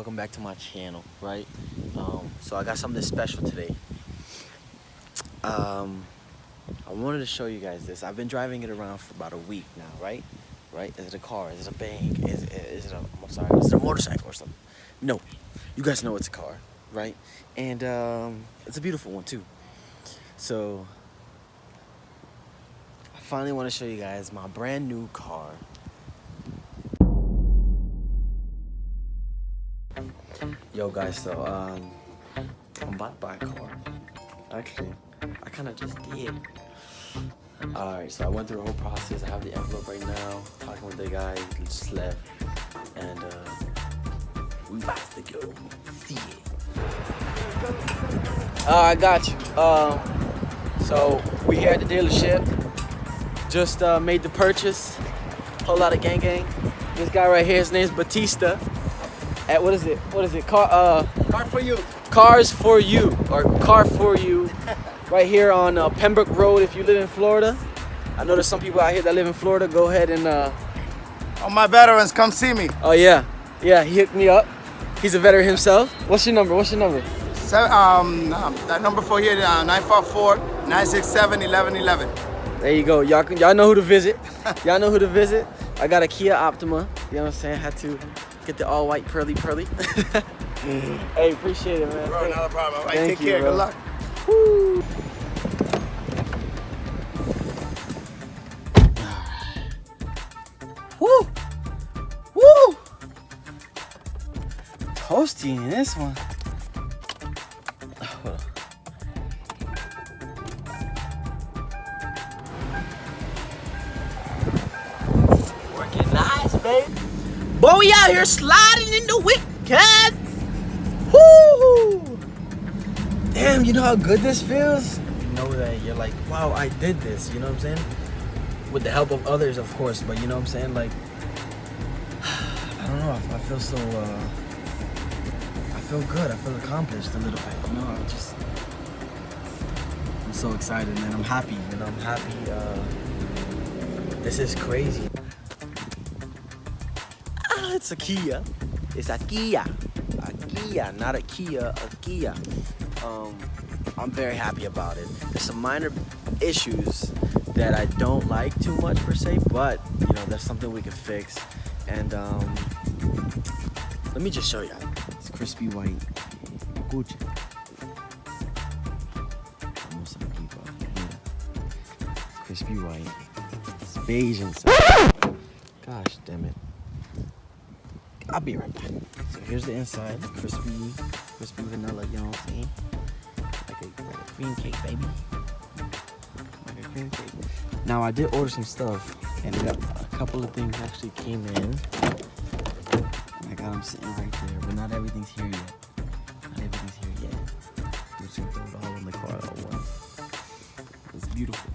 welcome back to my channel, right? So I got something special today. I wanted to show you guys this. I've been driving it around for about a week now, right? Is it a car? Is it a bank? Is it a motorcycle or something? No, you guys know it's a car, right? And it's a beautiful one too. So I finally want to show you guys my brand new car. Yo guys, so I'm about to buy a car. Actually, I kind of just did. Alright, so I went through the whole process. I have the envelope right now, talking with the guy, he just left. And we about to go see it. I got you. So we here at the dealership. Just made the purchase. Whole lot of gang. This guy right here, his name's Batista. At what is it? Car for you. Cars for you, or Car for You, right here on Pembroke Road. If you live in Florida, I know there's some people out here that live in Florida. Go ahead and all my veterans, come see me. Oh yeah, he hooked me up. He's a veteran himself. What's your number? That number for here, 944-967-1111. There you go. Y'all know who to visit. Y'all know who to visit. I got a Kia Optima. You know what I'm saying? Had to get the all white pearly. Hey, appreciate it, man. Bro, not a problem. Right, Thank take you, care. bro. Good luck. Woo. Woo! Woo! Toasty in this one. Working nice, baby. Boy, we out here sliding in the whip, cuz. Woo! Damn, you know how good this feels? You know that you're like, wow, I did this, you know what I'm saying? With the help of others, of course, but you know what I'm saying? Like, I don't know, I feel so, I feel good, I feel accomplished a little bit, you know? I'm so excited, man, I'm happy, you know, this is crazy. It's a Kia. It's a Kia. A Kia, not a Kia, a Kia. I'm very happy about it. There's some minor issues that I don't like too much per se, but you know, that's something we can fix. And let me just show you. It's crispy white. Gucci. Almost like people. Yeah. Crispy white. It's beige inside. Gosh damn it. I'll be right back. So here's the inside, crispy vanilla, you know what I'm saying? Like a cream cake, baby. Like a cream cake. Now I did order some stuff, and a couple of things actually came in. And I got them sitting right there, but not everything's here yet. Just gonna throw it all in the car all at once. It's beautiful.